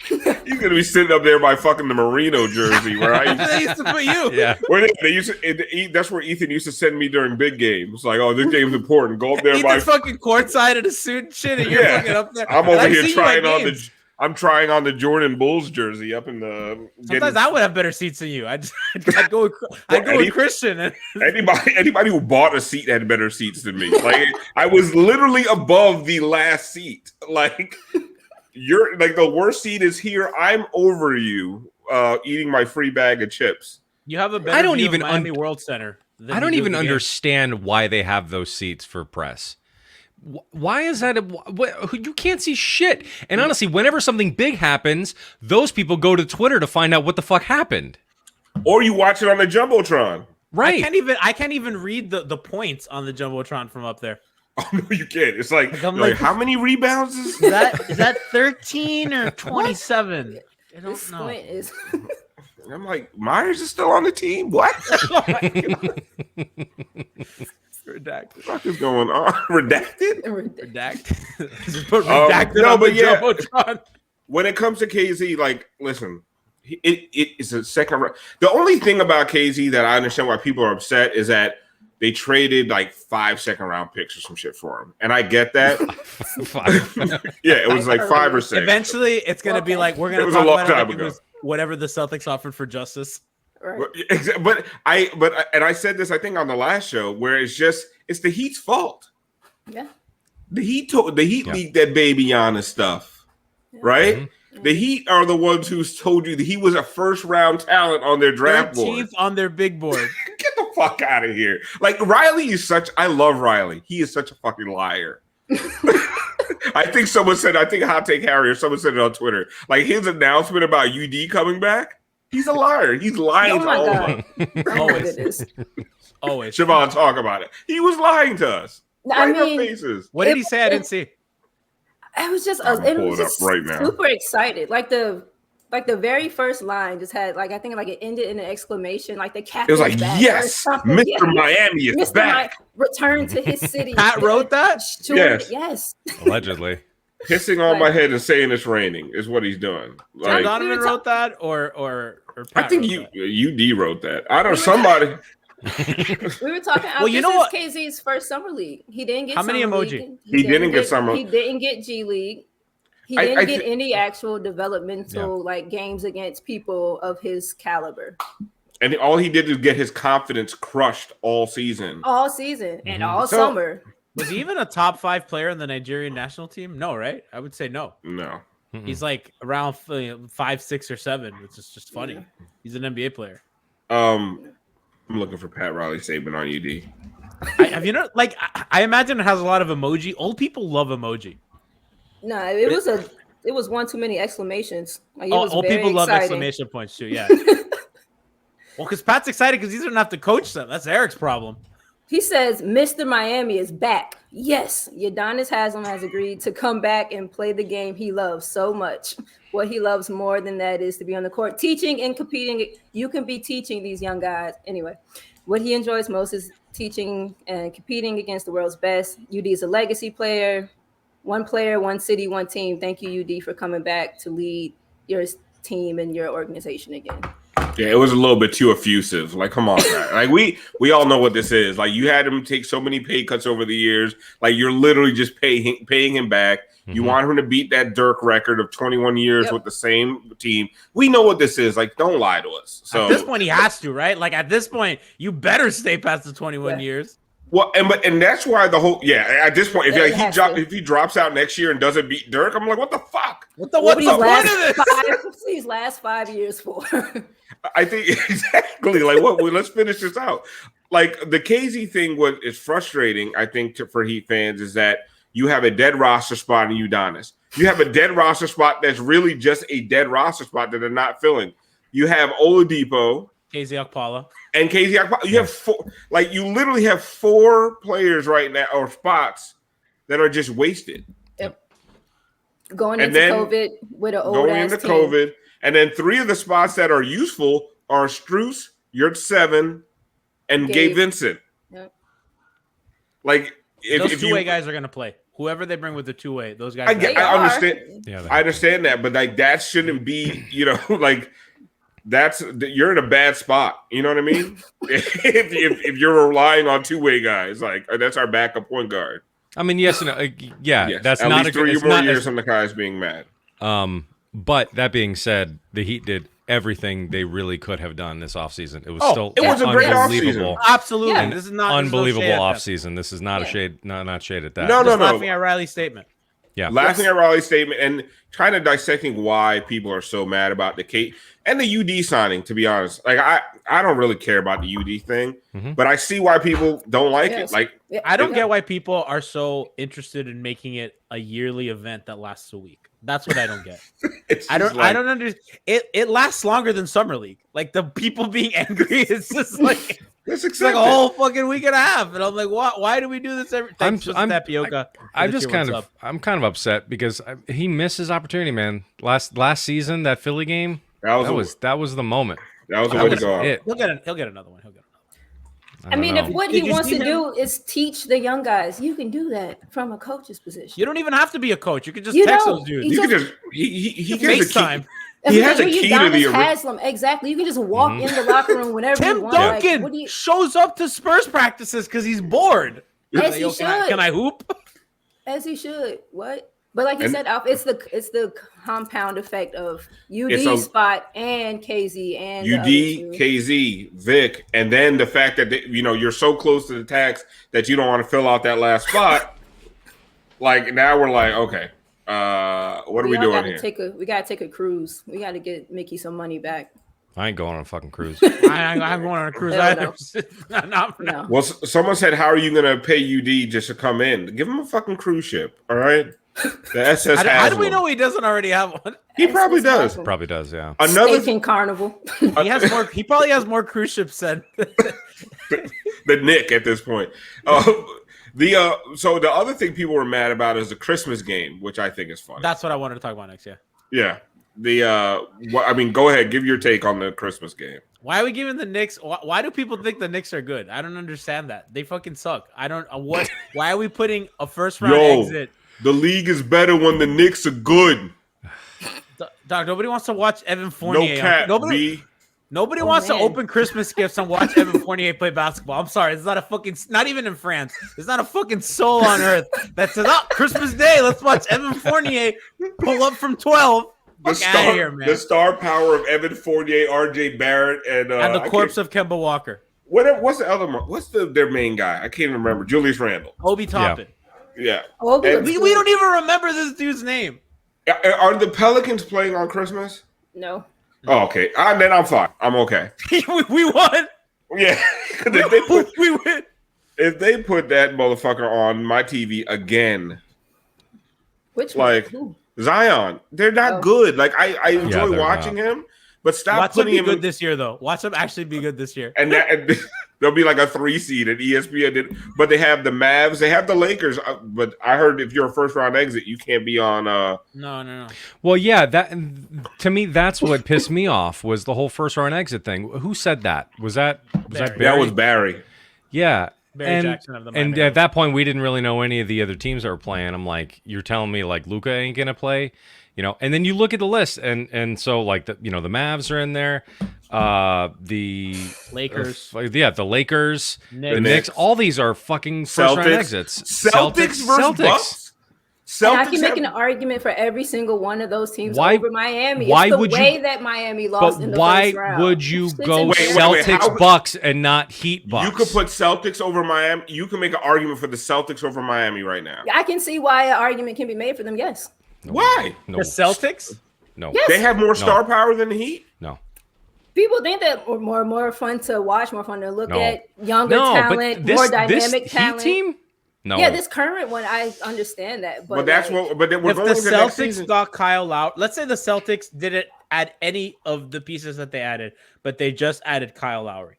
He's gonna be sitting up there by fucking the Merino jersey, right?
They used to put you.
Yeah.
Where they used to, that's where Ethan used to send me during big games. Like, oh, this game's important. Go up there
Ethan's fucking courtside in a suit and shit, and you're fucking up there.
I'm over here trying on the Jordan Bulls jersey up in the.
Sometimes I would have better seats than you. I'd go with Christian.
Anybody who bought a seat had better seats than me. Like I was literally above the last seat. Like. You're like the worst seat is here. I'm over you, eating my free bag of chips.
You have a better view of Miami World Center.
I don't even understand why they have those seats for press. Why is that? You can't see shit. And honestly, whenever something big happens, those people go to Twitter to find out what the fuck happened.
Or you watch it on the Jumbotron.
Right.
I can't even read the points on the Jumbotron from up there.
Oh no, you can't. It's like how many rebounds
is that 13 or 27? I don't know.
Point is
I'm like, Myers is still on the team? What?
Redacted.
What the fuck is going on? Redacted?
Redacted.
No, but yeah. Jumbotron. When it comes to KZ, like, listen, it is a second round. The only thing about KZ that I understand why people are upset is that they traded like 5 second-round picks or some shit for him, and I get that. Yeah, it was like 5 or 6.
Eventually, it's gonna be like we're gonna talk about it like whatever the Celtics offered for Justice.
Right.
But I said this I think on the last show where it's the Heat's fault.
Yeah,
the Heat leaked that baby Giannis stuff, right? Mm-hmm. The Heat are the ones who told you that he was a first-round talent on their draft board.
On their big board.
Get the fuck out of here. Like, Riley is I love Riley. He is such a fucking liar. I think Hot Take Harry or someone said it on Twitter. Like, his announcement about UD coming back, he's a liar. He's lying to all of us. Always. Siobhan, talk about it. He was lying to us. Right in our faces.
What did he say? I didn't see.
It was just super excited. Like the very first line just had I think it ended in an exclamation. Like the captain.
It was like, yes, Mr. Miami is back.
Return to his city.
Pat wrote that?
Yes.
Allegedly.
Pissing on my head and saying it's raining is what he's doing.
Like, Donovan wrote that or Pat
I think UD wrote that. I don't know, somebody.
We were talking. Well, you know what? KZ's first summer league. He didn't get
how many emoji?
He didn't get summer.
He didn't get G League. He didn't get any actual developmental games against people of his caliber.
And all he did is get his confidence crushed all season.
And all summer.
Was he even a top 5 player in the Nigerian national team? No, right? I would say no.
No.
He's like around 5, 6, or 7, which is just funny. He's an NBA player.
I'm looking for Pat Riley statement on UD.
Have you know? Like, I imagine it has a lot of emoji. Old people love emoji.
No, it was one too many exclamations. Like,
old people love exclamation points too. Yeah. Well, because Pat's excited because he doesn't have to coach them. That's Eric's problem.
He says, Mr. Miami is back. Yes, Udonis Haslem has agreed to come back and play the game he loves so much. What he loves more than that is to be on the court, teaching and competing. You can be teaching these young guys. Anyway, what he enjoys most is teaching and competing against the world's best. UD is a legacy player, one city, one team. Thank you, UD, for coming back to lead your team and your organization again.
Yeah, it was a little bit too effusive. Like, come on, guys. Like we all know what this is. Like, you had him take so many pay cuts over the years. Like, you're literally just paying him back. You want him to beat that Dirk record of 21 years with the same team. We know what this is. Like, don't lie to us. So
at this point, he has to, right? Like, at this point, you better stay past the 21 years.
Well, and that's why the whole at this point, if he drops out next year and doesn't beat Dirk, I'm like, what the fuck?
What's the point of this?
These last 5 years for?
I think exactly. Like, what? Well, let's finish this out. Like, the KZ thing is frustrating. I think for Heat fans is that you have a dead roster spot in Udonis. You have a dead roster spot that's really just a dead roster spot that they're not filling. You have Oladipo,
KZ Okpala,
and KZ Okpala. You have four. Like, you literally have 4 players right now, or spots that are just wasted.
Yep. Going into COVID with an old ass team.
COVID, and then 3 of the spots that are useful are Strus, Yurt-Seven, and Gabe Vincent. Yep. Like,
those two-way guys are going to play. Whoever they bring with the two-way, those guys.
I understand. Yeah, I understand that, but like, that shouldn't be. Like, you're in a bad spot. You know what I mean? if you're relying on two-way guys, like, that's our backup point guard.
I mean, yes, yes. That's
at
not
least 3 more years from the guys being mad.
But that being said, the Heat did everything they really could have done this offseason. It was
a great offseason.
Absolutely.
Yeah.
This is not
unbelievable offseason. This is not a shade, not shade at that.
No.
Laughing at Riley's statement.
Yeah.
Laughing at Riley's statement and trying to dissecting why people are so mad about the Kate and the UD signing, to be honest. Like, I don't really care about the UD thing, but I see why people don't like it. Like,
I don't get why people are so interested in making it a yearly event that lasts a week. That's what I don't get. I don't understand. It lasts longer than Summer League. Like, the people being angry is just like it's like a whole fucking week and a half. And I'm like, why do we do this every time?
I'm kind of upset because he missed his opportunity, man. Last season, that Philly game, that was the moment.
That was the way to go out.
He'll get another one.
I mean, if what he wants to do is teach the young guys, you can do that from a coach's position.
You don't even have to be a coach. You can just text those dudes.
You can just he
FaceTime.
He has a key to the
Haslam. Exactly. You can just walk in the locker room whenever you want.
Tim Duncan shows up to Spurs practices because he's bored.
As he should.
Can I hoop?
As he should. What? But like you said, Alf, it's the compound effect of UD spot and KZ and
UD, KZ, Vic, and then the fact that you're so close to the tax that you don't want to fill out that last spot. Like, now we're like, okay, what are we doing here?
We gotta take a cruise. We gotta get Mickey some money back.
I ain't going on a fucking cruise.
I'm going on a cruise either.
No.
Well, someone said, how are you going to pay UD just to come in? Give him a fucking cruise ship, all right? The SS
How do we know he doesn't already have one?
He probably does.
Probably does, yeah.
Another Carnival.
He probably has more cruise ships than
the Nick at this point. So the other thing people were mad about is the Christmas game, which I think is fun.
That's what I wanted to talk about next.
Yeah. Go ahead, give your take on the Christmas game.
Why are we giving the Knicks? Why do people think the Knicks are good? I don't understand that. They fucking suck. I don't. Why are we putting a first round exit?
The league is better when the Knicks are good.
Dog, nobody wants to watch Evan Fournier.
No cap,
Nobody wants to open Christmas gifts and watch Evan Fournier play basketball. I'm sorry. It's not even in France. There's not a fucking soul on earth that says, Christmas Day, let's watch Evan Fournier pull up from 12.
The star power of Evan Fournier, RJ Barrett, and
the corpse of Kemba Walker.
What's the other one? What's their main guy? I can't even remember. Julius Randle.
Obi Toppin.
Yeah.
We don't even remember this dude's name.
Are the Pelicans playing on Christmas?
No.
Oh, okay. Then I'm fine. I'm okay.
We won.
Yeah.
We win.
If they put that motherfucker on my TV again.
Which one?
Zion, they're not good. Like, I enjoy watching him, but stop putting him
good this year, though. Watch him actually be good this year.
And there'll be like a 3 seed at ESPN. But they have the Mavs, they have the Lakers. But I heard if you're a first round exit, you can't be on.
No.
Well, yeah, that to me, that's what pissed me off was the whole first round exit thing. Who said that? Was that Barry?
That was Barry.
Yeah.
Barry Jackson of the
And at that point, we didn't really know any of the other teams that were playing. I'm like, you're telling me like Luka ain't gonna play, And then you look at the list, and so like the Mavs are in there, the
Lakers.
The Lakers,
Knicks.
the Knicks. All these are fucking first-round exits.
Celtics versus Bucks.
And I can make an argument for every single one of those teams over Miami.
Why
it's the
would
way
you,
that Miami lost in the
why
first round.
would you go
wait,
Celtics Bucks and not Heat Bucks?
You could put Celtics over Miami. You can make an argument for the Celtics over Miami right now.
I can see why an argument can be made for them. Yes.
No,
why?
No.
The Celtics?
No.
Yes.
They have more star power than the Heat?
No.
People think that more fun to watch, more fun to look at, younger talent, more dynamic talent.
Heat team? No.
Yeah, this current one, I understand that.
But that's what. But we're
if
going
the
into next
Celtics
season.
got Kyle Lowry, let's say the Celtics didn't add any of the pieces that they added, but they just added Kyle Lowry.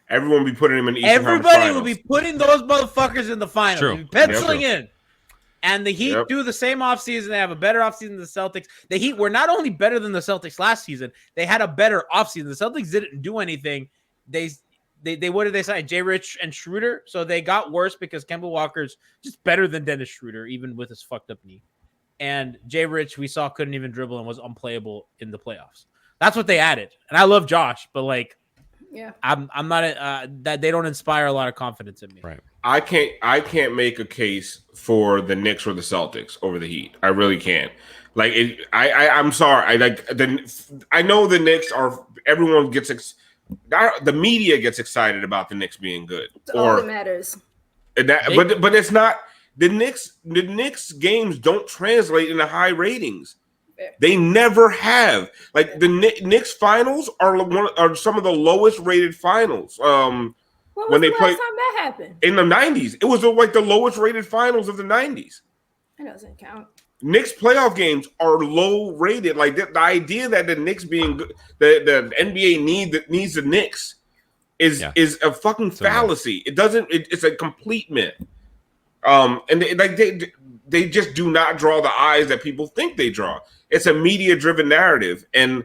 Everyone will be putting him in the Eastern
Everybody
Conference
will be putting those motherfuckers in the finals.
True.
Penciling in. And the Heat do the same offseason. They have a better offseason than the Celtics. The Heat were not only better than the Celtics last season, they had a better offseason. The Celtics didn't do anything. They what did they sign? Jay Rich and Schroeder. So they got worse because Kemba Walker's just better than Dennis Schroeder, even with his fucked up knee. And Jay Rich, we saw, couldn't even dribble and was unplayable in the playoffs. That's what they added. And I love Josh, but I'm not that they don't inspire a lot of confidence in me.
Right.
I can't make a case for the Knicks or the Celtics over the Heat. I really can't. I'm sorry. I know the Knicks are. Everyone gets the media gets excited about the Knicks being good.
It's all that matters.
But it's not the Knicks. The Knicks games don't translate into high ratings. They never have. Like the Knicks finals are some of the lowest rated finals.
When they played, time that happened?
In the 90s. It was like the lowest rated finals of the 90s.
That doesn't count.
Knicks playoff games are low rated. Like the idea that the Knicks being good, the NBA needs the Knicks is a fucking fallacy. It doesn't. It's a complete myth. And they just do not draw the eyes that people think they draw. It's a media driven narrative. And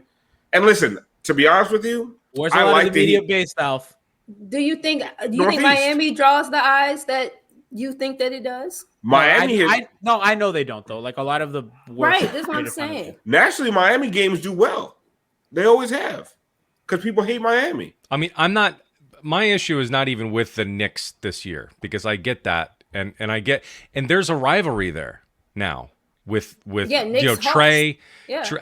listen, to be honest with you,
where's a lot of the media based, Alf?
Do you think Miami draws the eyes that you think that it does?
Miami
I know they don't though. Like a lot of the
that's what I'm saying.
Nationally, Miami games do well. They always have. Because people hate Miami.
I mean, my issue is not even with the Knicks this year, because I get that. And there's a rivalry there now with Trey,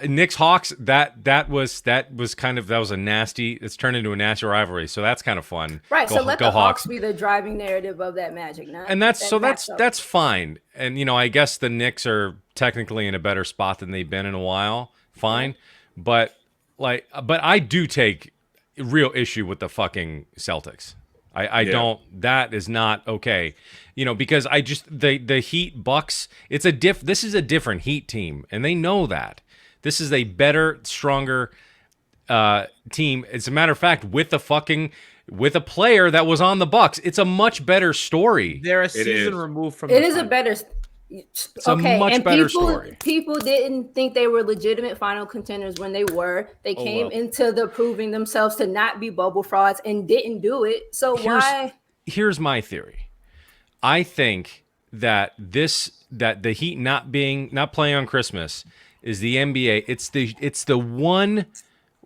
Knicks Hawks. That was a nasty. It's turned into a nasty rivalry. So that's kind of fun.
Right. So let the Hawks be the driving narrative of that magic.
That's fine. And I guess the Knicks are technically in a better spot than they've been in a while. Fine, but I do take real issue with the fucking Celtics. I don't. That is not okay. Because I just the Heat Bucks. This is a different Heat team, and they know that. This is a better, stronger team. As a matter of fact, with a player that was on the Bucks, it's a much better story.
They're a season removed from.
It is a better.
It's a much better story.
People didn't think they were legitimate final contenders when they were. They came into the proving themselves to not be bubble frauds and didn't do it. So why? Here's
my theory. I think that the Heat not playing on Christmas is the NBA. It's the one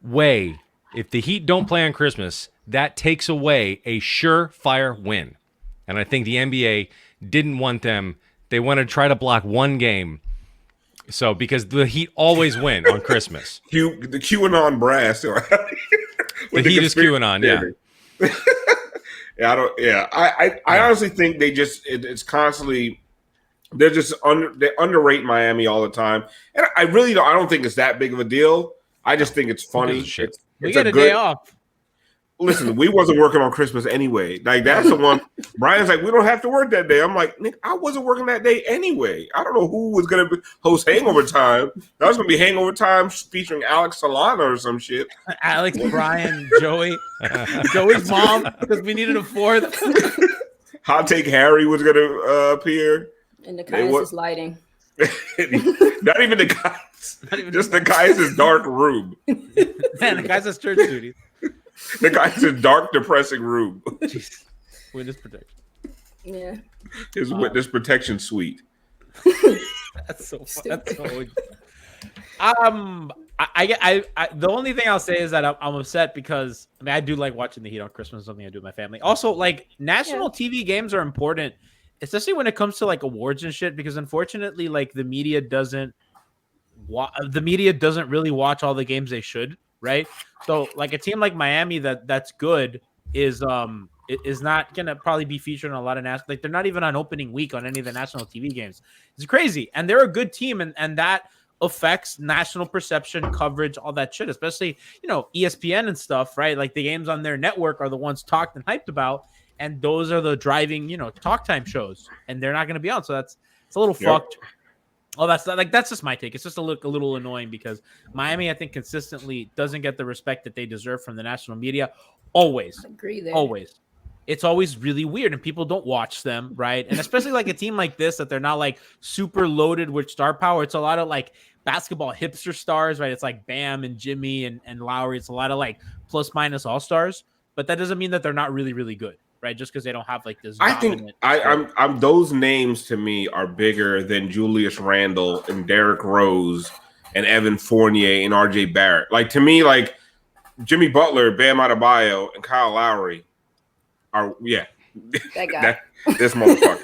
way. If the Heat don't play on Christmas, that takes away a surefire win. And I think the NBA didn't want them. They want to try to block one game. So, because the Heat always win on Christmas.
The QAnon brass.
The Heat is QAnon,
I honestly think they just, it's constantly, they underrate Miami all the time. And I don't think it's that big of a deal. I just think it's funny.
We get a day off.
Listen, we wasn't working on Christmas anyway. Like, that's the one. Brian's like, we don't have to work that day. I'm like, Nick, I wasn't working that day anyway. I don't know who was going to host Hangover Time. That was going to be Hangover Time featuring Alex Solana or some shit.
Alex, Brian, Joey. Joey's mom, because we needed a fourth.
Hot Take Harry was going to appear.
And the Kai's lighting.
Not even the guys. Just the Kai's dark room.
Man, the Kai's church duty.
The guy's in dark, depressing room.
Witness protection.
Yeah.
His witness protection suite.
That's so fun. That's so. The only thing I'll say is that I'm upset because I do like watching the Heat on Christmas. Something I do with my family. Also, like national TV games are important, especially when it comes to like awards and shit. Because unfortunately, like the media doesn't really watch all the games they should. Right. So like a team like Miami that's good is not gonna probably be featured on a lot of national. Like they're not even on opening week on any of the national TV games. It's crazy, and they're a good team, and that affects national perception, coverage, all that shit, especially, ESPN and stuff, right? Like the games on their network are the ones talked and hyped about, and those are the driving, talk time shows, and they're not going to be on. So it's a little fucked. Oh, that's just my take. It's just a little annoying because Miami, I think, consistently doesn't get the respect that they deserve from the national media. Always.
I agree there.
Always. It's always really weird and people don't watch them, right? And especially like a team like this that they're not like super loaded with star power. It's a lot of like basketball hipster stars, right? It's like Bam and Jimmy and Lowry. It's a lot of like plus minus all stars, but that doesn't mean that they're not really, really good, right? Just because they don't have like this.
I think I'm those names to me are bigger than Julius Randle and Derrick Rose and Evan Fournier and RJ Barrett. Like to me, like Jimmy Butler, Bam Adebayo, and Kyle Lowry.
That guy.
This motherfucker.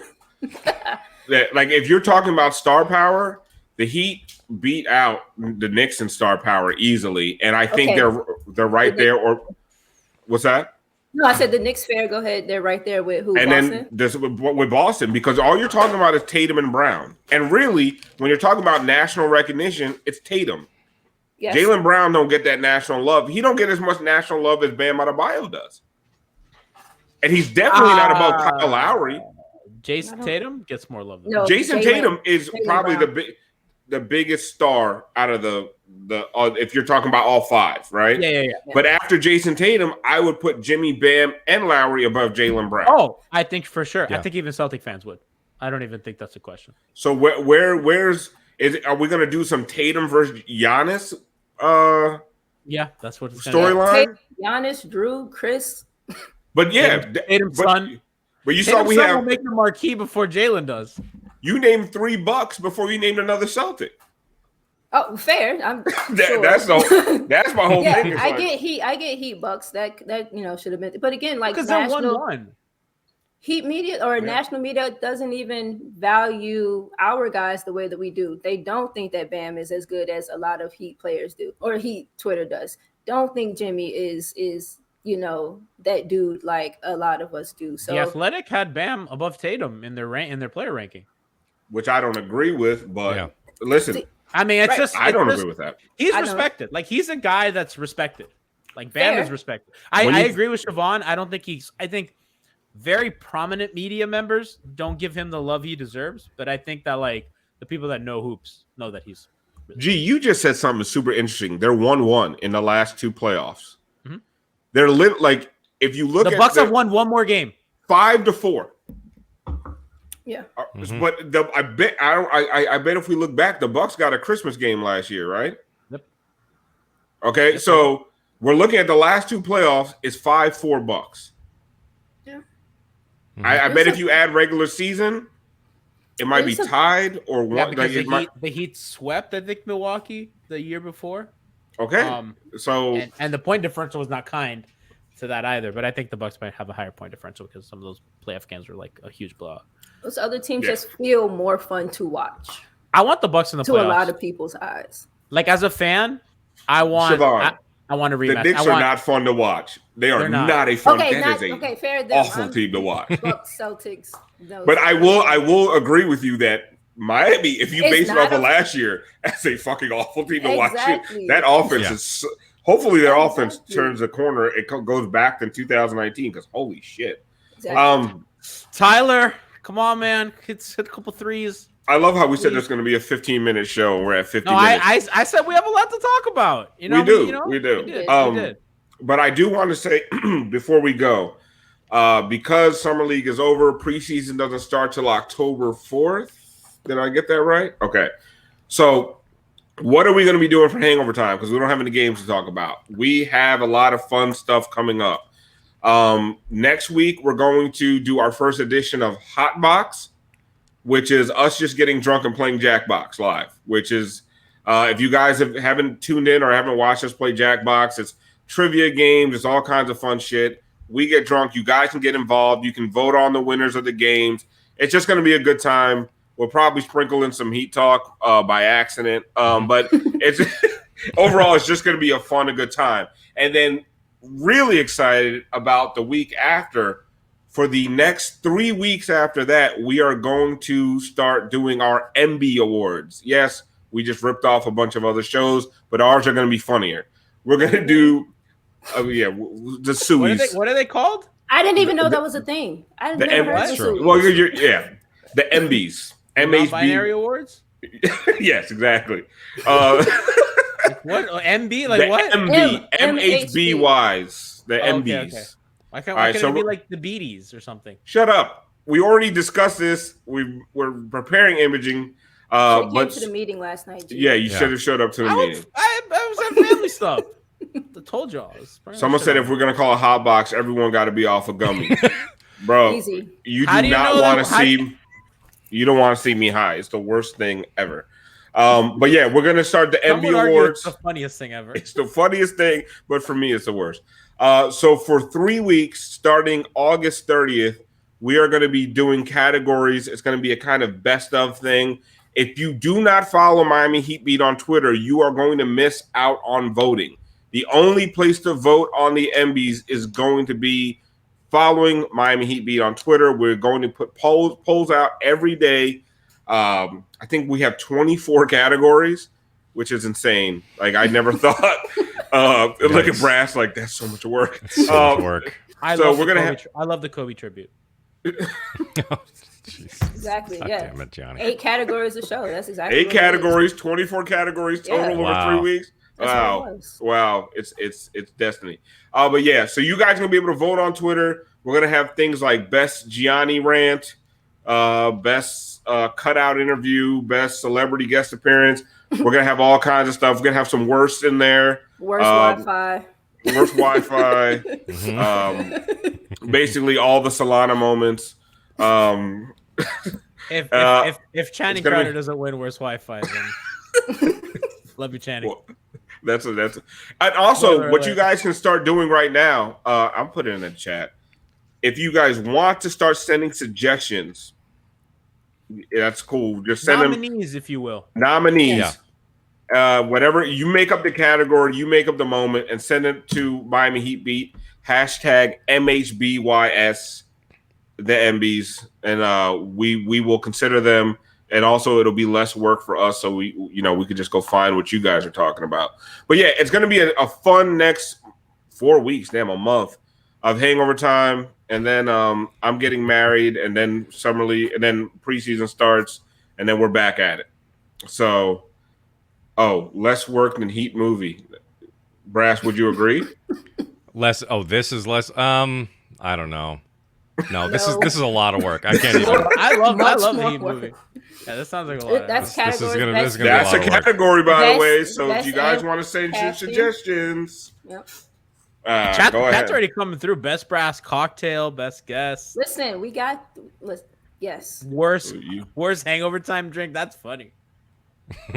Like if you're talking about star power, the Heat beat out the Knicks in star power easily, and I think they're right there. Or what's that?
No, I said the Knicks fair. Go ahead, they're right there with who?
And
Boston?
then this with Boston, because all you're talking about is Tatum and Brown, and really, when you're talking about national recognition, it's Tatum. Yes. Jaylen Brown don't get that national love. He don't get as much national love as Bam Adebayo does. And he's definitely not above Kyle Lowry.
Jason Tatum gets more love.
No,
Jason Tatum is probably the biggest star out of the if you're talking about all five, right?
Yeah.
But after Jason Tatum, I would put Jimmy, Bam, and Lowry above Jaylen Brown.
Oh, I think for sure.
Yeah.
I think even Celtic fans would. I don't even think that's a question.
So are we going to do some Tatum versus Giannis?
Yeah, that's what it's
storyline.
Giannis, Drew, Chris.
But yeah,
Tatum's son.
But you
Tatum's
saw we
son
have
will make the marquee before Jalen does.
You named $3 before you named another Celtic.
Oh, fair. Sure.
That's my whole thing.
I get Heat Bucks. That should have been. But again, like
because they're 1-1.
Heat media or national media doesn't even value our guys the way that we do. They don't think that Bam is as good as a lot of Heat players do, or Heat Twitter does. Don't think Jimmy is that dude like a lot of us do. So
the Athletic had Bam above Tatum in their player ranking,
which I don't agree with. But listen,
I mean,
I don't agree with that.
He's respected. Like he's a guy that's respected. Like Bam is respected. I agree with Siobhan. I think very prominent media members don't give him the love he deserves. But I think that like the people that know hoops know that he's.
Gee, you just said something super interesting. They're 1-1 in the last two playoffs. Mm-hmm. They're like if you look
the Bucks have won one more game,
5-4.
Yeah,
but I bet if we look back, the Bucks got a Christmas game last year, right?
Yep.
Okay, so we're looking at the last two playoffs. It's 5-4 Bucks.
Yeah.
Mm-hmm. I bet if you add regular season, it might be tied or one.
Because the Heat swept, I think, Milwaukee the year before.
Okay, so
and the point differential was not kind to that either. But I think the Bucks might have a higher point differential because some of those playoff games were like a huge blowout.
Those other teams just feel more fun to watch.
I want the Bucks in the playoffs.
To a lot of people's eyes.
Like as a fan, I want
Siobhan,
I want to rematch.
The Knicks are not fun to watch. They are not a fun.
Fair.
Awful team to watch.
Bucks, Celtics.
But I will agree with you that Miami, if you base it off of last year, that's a fucking awful team to watch. That offense is. Hopefully, their offense turns a corner. It goes back to 2019 because holy shit.
Exactly.
Tyler, come on, man, hit a couple threes.
I love how we said there's going to be a 15-minute show, and we're at 50 minutes.
I said we have a lot to talk about.
We do. We did. But I do want to say before we go, because Summer League is over, preseason doesn't start till October 4th. Did I get that right? Okay. So what are we going to be doing for Hangover Time? Because we don't have any games to talk about. We have a lot of fun stuff coming up. Next week, we're going to do our first edition of Hot Box, which is us just getting drunk and playing Jackbox live, which is If you guys haven't tuned in or haven't watched us play Jackbox, it's trivia games. It's all kinds of fun shit. We get drunk. You guys can get involved. You can vote on the winners of the games. It's just going to be a good time. We'll probably sprinkle in some heat talk by accident. But it's overall, it's just going to be a fun and good time. And then really excited about the week after. For the next 3 weeks after that, we are going to start doing our MB Awards. Yes, we just ripped off a bunch of other shows, but ours are going to be funnier. We're going to do, the Sueys.
What are they called?
I didn't even know that was a thing. I never heard of Sueys.
Well, the MBs.
Non-binary awards?
Yes, exactly.
What? MB? Like what?
MB. MHBYs. The MBs.
Okay. Why can't it be like the Beaties or something?
Shut up. We already discussed this. We're preparing imaging.
I came to the meeting last night. G.
Yeah, you should have showed up to the meeting.
I was at family stuff. I told y'all.
Someone said if we're going to call a hot box, everyone got to be off a gummy. Bro,
Easy.
You do not want to see... You don't want to see me high. It's the worst thing ever. But yeah, we're going to start the MB Awards.
It's the funniest thing ever.
It's the funniest thing, but for me, it's the worst. So for 3 weeks, starting August 30th, we are going to be doing categories. It's going to be a kind of best of thing. If you do not follow Miami Heat Beat on Twitter, you are going to miss out on voting. The only place to vote on the MBs is going to be following Miami Heat Beat on Twitter. We're going to put polls out every day. I think we have 24 categories, which is insane. Like, I never thought. Look at Brass, like, that's so much work.
It's so much work.
I love the Kobe tribute.
Exactly.
God
yeah.
damn it, Johnny.
8 categories a show. That's exactly
8 categories, 24 categories total over 3 weeks. Wow. It's destiny. But yeah, so you guys are gonna be able to vote on Twitter. We're gonna have things like best Gianni rant, best cutout interview, best celebrity guest appearance. We're gonna have all kinds of stuff. We're gonna have some worst in there.
Worst Wi-Fi.
Worst Wi-Fi. Basically all the Solana moments.
If Channing Crowder doesn't win worst Wi-Fi, then love you, Channing.
Well, that's and also what you guys can start doing right now. I'm putting it in the chat. If you guys want to start sending suggestions, that's cool. Just send
nominees, if you will.
Nominees. Yeah. Whatever you make up the category, you make up the moment, and send it to Miami Heat Beat #MHBYS the MBs, and we will consider them. And also, it'll be less work for us, so we could just go find what you guys are talking about. But yeah, it's going to be a fun next 4 weeks, a month of Hangover Time, and then I'm getting married, and then summer league, and then preseason starts, and then we're back at it. So, less work than Heat movie. Brass, would you agree?
Less. Oh, this is less. I don't know. No, this is a lot of work. I can't even.
I love the Heat movie. Yeah, that sounds like a lot.
That's
this is gonna
that's
be a lot
a
of work.
category, by the way. So if you guys want to send your suggestions,
Yep.
Chat's
go ahead.
already coming through. Best brass cocktail, best guest.
Listen, we got. Yes.
Worst Hangover Time drink. That's funny.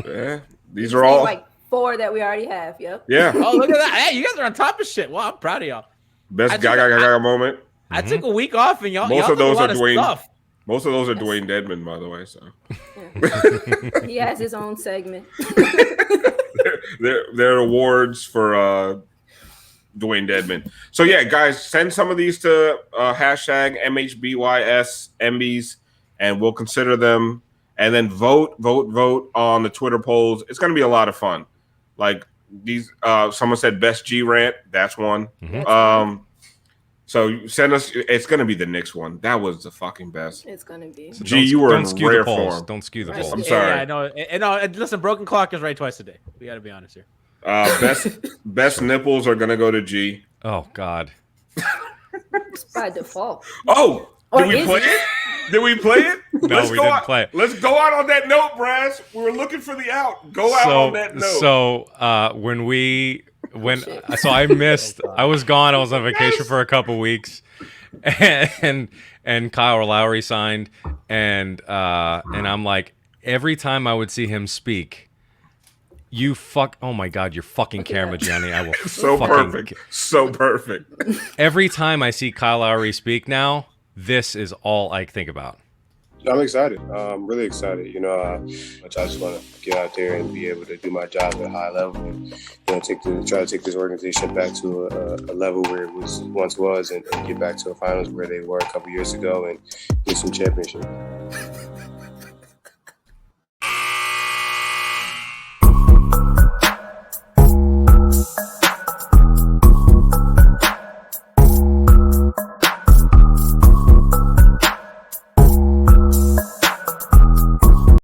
Yeah, these are all
like 4 that we already have. Yep.
Yeah.
Oh, look at that! Hey, you guys are on top of shit. Wow, I'm proud of y'all.
Best gaga moment.
I took a week off, and y'all.
Most of those are Dwayne.
Stuff.
Most of those are Dwayne Dedman, by the way. So
yeah. He has his own segment.
they're awards for Dwayne Dedman. So yeah, guys, send some of these to #MHBYSMBs, and we'll consider them. And then vote on the Twitter polls. It's going to be a lot of fun. Like these, someone said best G rant. That's one.
Mm-hmm.
So send us. It's going to be the Knicks one. That was the fucking best.
It's going to be.
So
G, you were in rare
form. Don't skew the polls.
I'm sorry.
Yeah, I know. And listen, broken clock is right twice a day. We got to be honest here.
Best nipples are going to go to G.
Oh God.
It's by default.
Oh, did we play it? Did we play it?
No, we didn't play it.
Let's go out on that note, Brass. We were looking for the out. Go out on that note.
So so I missed. I was gone. I was on vacation for a couple weeks, and Kyle Lowry signed, and I'm like, every time I would see him speak, Oh my God, your fucking camera, Gianni. I will
so
fucking
perfect. So perfect.
Every time I see Kyle Lowry speak now, this is all I think about.
I'm excited. I'm really excited. You know, I just want to get out there and be able to do my job at a high level, and try to take this organization back to a level where it once was, and get back to the finals where they were a couple years ago, and get some championship.